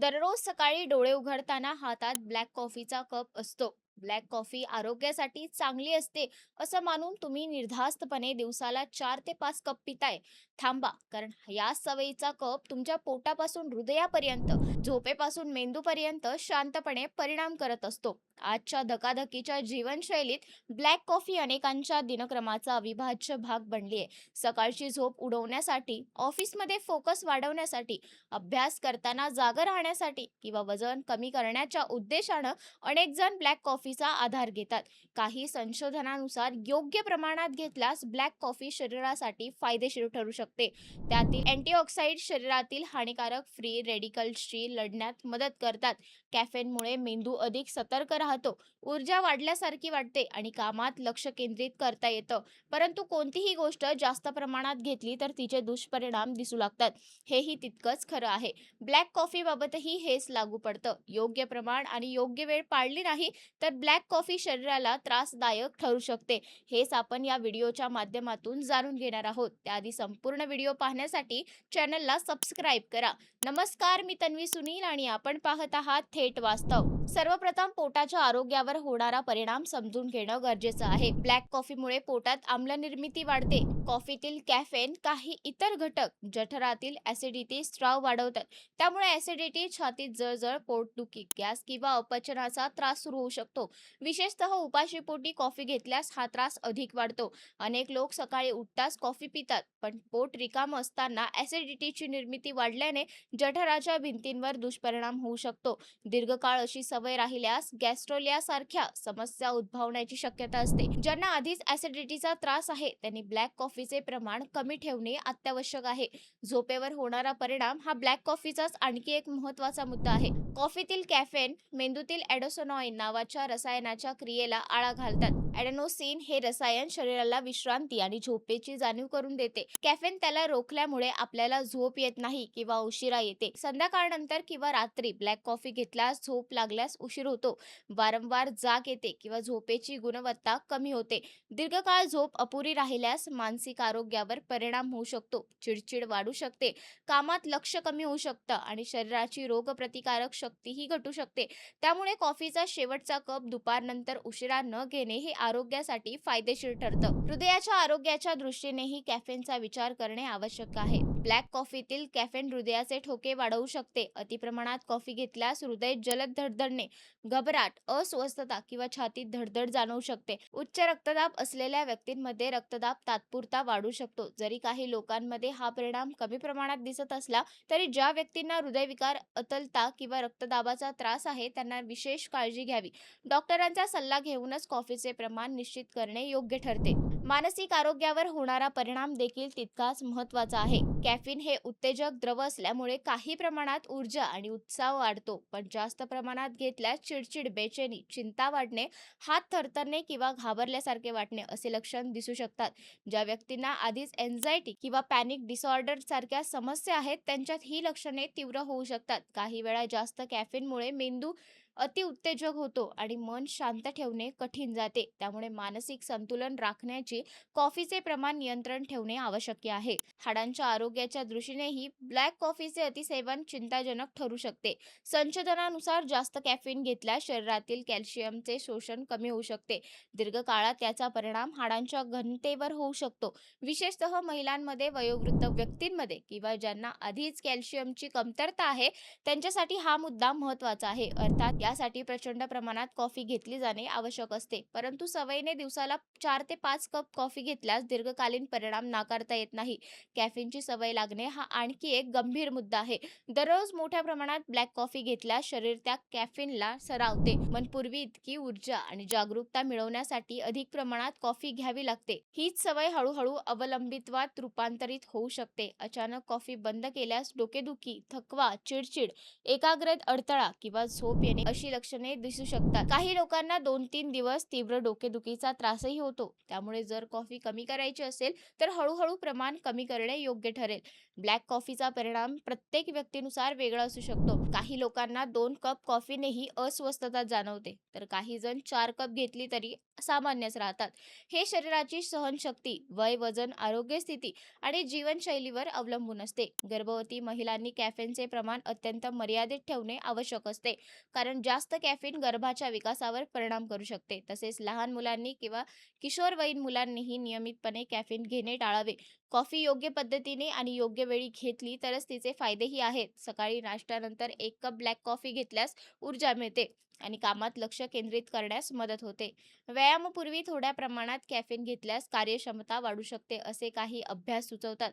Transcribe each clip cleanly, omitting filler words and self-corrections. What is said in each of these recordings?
दररोज सकाळी डोळे उघडताना हातात ब्लॅक कॉफीचा कप असतो. ब्लॅक कॉफी आरोग्यासाठी चांगली असते असं मानून तुम्ही निर्धास्तपणे दिवसाला 4 ते 5 कप पिताय. थांबा, कारण या सवयीचा कप तुमच्या पोटापासून हृदयापर्यंत, झोपेपासून मेंदूपर्यंत शांतपणे परिणाम करत असतो. आजच्या धकाधकीच्या जीवनशैलीत ब्लॅक कॉफी अनेकांच्या दिनक्रमाचा अविभाज्य भाग बनली आहे. सकाळची झोप उडवण्यासाठी, ऑफिसमध्ये फोकस वाढवण्यासाठी, अभ्यास करताना जागं राहण्यासाठी किंवा वजन कमी करण्याच्या उद्देशानं अनेक जण ब्लॅक कॉफीचा आधार घेतात. काही संशोधनानुसार योग्य प्रमाणात घेतल्यास ब्लॅक कॉफी शरीरासाठी फायदेशीर ठरू शकते. त्यातील अँटीऑक्सिडंट शरीरातील हानिकारक फ्री रेडिकल्सशी लढण्यात मदत करतात. कॅफेनमुळे मेंदू अधिक सतर्क राहतो, ऊर्जा वाढल्यासारखी वाटते आणि कामात लक्ष केंद्रित करता येतं. परंतु कोणतीही गोष्ट जास्त प्रमाणात घेतली तर तिचे दुष्परिणाम दिसू लागतात. हेही तितकंच खरं आहे. ब्लॅक कॉफीबाबतही हेच लागू पडतं. योग्य प्रमाण आणि योग्य वेळ पाळली नाही तर ब्लॅक कॉफी शरीराला त्रासदायक ठरू शकते. हेच आपण या व्हिडिओच्या माध्यमातून जाणून घेणार आहोत. त्याआधी संपूर्ण व्हिडिओ पाहण्यासाठी चॅनलला सबस्क्राईब करा. नमस्कार, मी तन्वी सुनील आणि आपण पाहत आहात थेट वास्तव. सर्वप्रथम पोटाच्या आरोग्यावर होणारा परिणाम समजून घेणं गरजेचं आहे. ब्लॅक कॉफीमुळे पोटात आम्ल निर्मिती वाढते. कॉफीतील कॅफेन काही इतर घटक जठरातील ऍसिडिटी स्त्राव वाढवतात. त्यामुळे ऍसिडिटी, छातीत जळजळ, पोटदुखी, गॅस किंवा अपचनाचा त्रास सुरू होऊ शकतो. विशेषतः उपाशीपोटी कॉफी घेतल्यास हा त्रास अधिक वाढतो. अनेक लोक सकाळी उठताच कॉफी पितात, पण पोट रिकामं असताना ऍसिडिटीची निर्मिती वाढल्याने जठराच्या भिंतींवर दुष्परिणाम होऊ शकतो. दीर्घकाळ अशी सवय राहिल्यास गॅस्ट्रोलिया सारख्या समस्या उद्भवण्याची शक्यता असते. ज्यांना आधीच ऍसिडिटीचा त्रास आहे त्यांनी ब्लॅक कॉफीचे प्रमाण कमी ठेवणे अत्यावश्यक आहे. झोपेवर होणारा परिणाम हा ब्लॅक कॉफीचाच आणखी एक महत्त्वाचा मुद्दा आहे. कॉफीतील कॅफेन मेंदूतील ॲडेनोसाइन नावाच्या रसायनाच्या क्रियेला आळा घालतात. ॲडेनोसिन हे रसायन शरीराला विश्रांती आणि झोपेची जाणीव करून देते. कॅफेन त्याला रोखल्यामुळे आपल्याला झोप येत नाही किंवा उशिरा येते. संध्याकाळनंतर किंवा रात्री ब्लॅक कॉफी घेतल्यास झोप लागल्यास उशीर होतो, वारंवार जाग येते किंवा झोपेची गुणवत्ता कमी होते. दीर्घकाळ झोप अपुरी राहिल्यास मानसिक आरोग्यावर परिणाम होऊ शकतो. चिडचिड वाढू शकते, कामात लक्ष कमी होऊ शकतं आणि शरीराची रोगप्रतिकारक शक्तीही घटू शकते. त्यामुळे कॉफीचा शेवटचा कप दुपारनंतर उशिरा न घेणे हे आरोग्यासाठी फायदेशीर ठरतं. हृदयाच्या आरोग्याच्या दृष्टीनेही कॅफेनचा विचार करणे आवश्यक आहे. ब्लॅक कॉफीतील कॅफेन हृदयाचे ठोके वाढवू शकते. अतिप्रमाणात कॉफी घेतल्यास हृदय जलद धडधडणे, घबराट, अस्वस्थता किंवा छातीत धडधड जाणवू शकते. उच्च रक्तदाब असलेल्या व्यक्तींमध्ये रक्तदाब तात्पुरता वाढू शकतो. जरी काही लोकांमध्ये हा परिणाम कमी प्रमाणात दिसत असला तरी ज्या व्यक्तींना हृदयविकार, अतलता किंवा रक्तदाबाचा त्रास आहे त्यांना विशेष काळजी घ्यावी. डॉक्टरांचा सल्ला घेऊनच कॉफीचे प्रमाण निश्चित करणे योग्य ठरते. मानसिक आरोग्यावर होणारा परिणाम देखील तितकाच महत्त्वाचा आहे. कॅफीन हे उत्तेजक द्रव असल्यामुळे काही प्रमाणात ऊर्जा आणि उत्साह वाढतो, पण जास्त प्रमाणात घेतल्यास चिडचिड, बेचैनी, चिंता वाढणे, हात थरथरणे किंवा घाबरल्यासारखे वाटणे असे लक्षण दिसू शकतात. ज्या व्यक्तींना आधीच एन्झायटी किंवा पॅनिक डिसऑर्डर सारख्या समस्या आहेत त्यांच्यात ही लक्षणे तीव्र होऊ शकतात. काही वेळा जास्त कॅफीनमुळे मेंदू अतिउत्तेजक होतो आणि मन शांत ठेवणे कठीण जाते. त्यामुळे मानसिक संतुलन राखण्याची कॉफीचे प्रमाण नियंत्रण ठेवणे आवश्यक आहे. हाडांच्या आरोग्याच्या दृष्टीनेही ब्लॅक कॉफीचे अतिसेवन चिंताजनक ठरू शकते. संशोधनानुसार जास्त कॅफीन घेतल्यास शरीरातील कॅल्शियमचे शोषण कमी होऊ शकते. दीर्घकाळात याचा परिणाम हाडांच्या घनतेवर होऊ शकतो. विशेषतः महिलांमध्ये, वयोवृद्ध व्यक्तींमध्ये किंवा ज्यांना आधीच कॅल्शियमची कमतरता आहे त्यांच्यासाठी हा मुद्दा महत्त्वाचा आहे. अर्थात यासाठी प्रचंड प्रमाणात कॉफी घेतली जाणे आवश्यक असते. परंतु सवयीने दिवसाला 4 ते 5 कप कॉफी घेतल्यास दीर्घकालीन परिणाम नाकारता येत नाही. कॅफीनची सवय लागणे हा आणखी एक गंभीर मुद्दा आहे. दररोज मोठ्या प्रमाणात ब्लॅक कॉफी घेतल्यास शरीर त्या कॅफीनला सरावते. पण पूर्वी इतकी ऊर्जा आणि जागरूकता मिळवण्यासाठी अधिक प्रमाणात कॉफी घ्यावी लागते. हीच सवय हळूहळू अवलंबित्वात रूपांतरित होऊ शकते. अचानक कॉफी बंद केल्यास डोकेदुखी, थकवा, चिडचिड, एकाग्रतेत अडथळा किंवा झोप येणे अशी लक्षणे दिसू शकतात. काही लोकांना 2-3 दिवस तीव्र डोकेदुखीचा त्रासही होतो. त्यामुळे जर कॉफी कमी करायची असेल तर हळूहळू प्रमाण कमी करणे योग्य ठरेल. ब्लॅक कॉफीचा परिणाम प्रत्येक व्यक्तीनुसार वेगळा असू शकतो. काही लोकांना 2 कप कॉफीनेही अस्वस्थता जाणवते, तर काही जण 4 कप घेतली तरी सामान्यच राहतात. हे शरीराची सहनशक्ती, वय, वजन, आरोग्य स्थिती आणि जीवनशैलीवर अवलंबून असते. गर्भवती महिलांनी कॅफेनचे प्रमाण अत्यंत मर्यादित ठेवणे आवश्यक असते, कारण जास्त कॅफीन गर्भाच्या विकासावर परिणाम करू शकते. तसेच लहान मुलांनी किंवा किशोरवयीन मुलांनीही नियमितपणे कॅफीन घेणे टाळावे. कॉफी योग्य पद्धतीने आणि योग्य वेळी घेतली तरच तिचे फायदेही आहेत. सकाळी नाश्त्यानंतर 1 कप ब्लॅक कॉफी घेतल्यास ऊर्जा मिळते आणि कामात लक्ष केंद्रित करण्यास मदत होते. व्यायामापूर्वी थोड्या प्रमाणात कॅफीन घेतल्यास कार्यक्षमता वाढू शकते, असे काही अभ्यास सुचवतात.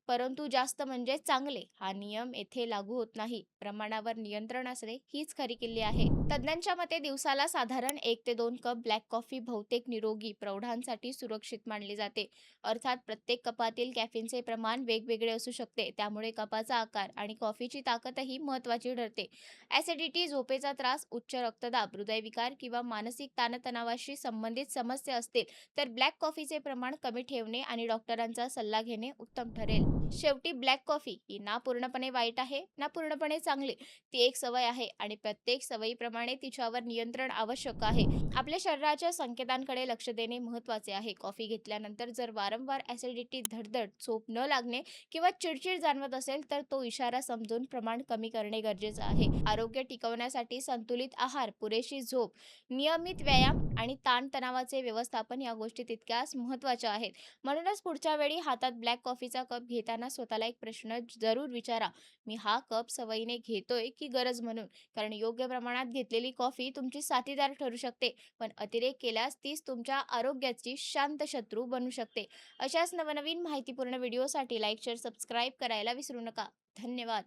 परंतु जास्त म्हणजे चांगले, हा नियम येथे लागू होत नाही. प्रमाणावर नियंत्रण असणे हीच खरी किल्ली आहे. तज्ज्ञांच्या मते दिवसाला साधारण 1 ते 2 कप ब्लॅक कॉफी बहुतेक निरोगी प्रौढांसाठी सुरक्षित मानली जाते. अर्थात प्रत्येक कपातील कॅफीनचे प्रमाण वेगवेगळे असू शकते. त्यामुळे कपाचा आकार आणि कॉफीची ताकदही महत्त्वाची ठरते. ॲसिडिटी, झोपेचा त्रास, उच्च रक्तदाब, हृदयविकार किंवा मानसिक ताणतणावाशी संबंधित समस्या असतील तर ब्लॅक कॉफीचे प्रमाण कमी ठेवणे आणि डॉक्टरांचा सल्ला घेणे उत्तम ठरेल. शेवटी ब्लॅक कॉफी ही ना पूर्णपणे वाईट आहे ना पूर्णपणे चांगली. ती एक सवय आहे आणि प्रत्येक सवयीप्रमाणे तिच्यावर नियंत्रण आवश्यक आहे. आपल्या शरीराच्या संकेतांकडे लक्ष देणे महत्त्वाचे आहे. कॉफी घेतल्यानंतर जर वारंवार ॲसिडिटी, धडधड, झोप न लागणे किंवा चिडचिड जाणवत असेल तर तो इशारा समजून प्रमाण कमी करणे गरजेचे आहे. आरोग्य टिकवण्यासाठी संतुलित आहार, पुरेशी झोप, नियमित व्यायाम आणि ताणतणावाचे व्यवस्थापन या गोष्टी तितक्याच महत्त्वाच्या आहेत. म्हणूनच पुढच्या वेळी हातात ब्लॅक कॉफीचा कप घेताना स्वतःला एक प्रश्न जरूर विचारा, मी हा कप सवयीने घेतोय की गरज म्हणून? कारण योग्य प्रमाणात घेतलेली कॉफी तुमची साथीदार ठरू शकते, पण अतिरेक केल्यास तीच तुमच्या आरोग्याची शांत शत्रू बनू शकते. अशाच नवनवीन माहितीपूर्ण व्हिडिओसाठी लाईक, शेअर, सबस्क्राईब करायला विसरू नका. धन्यवाद.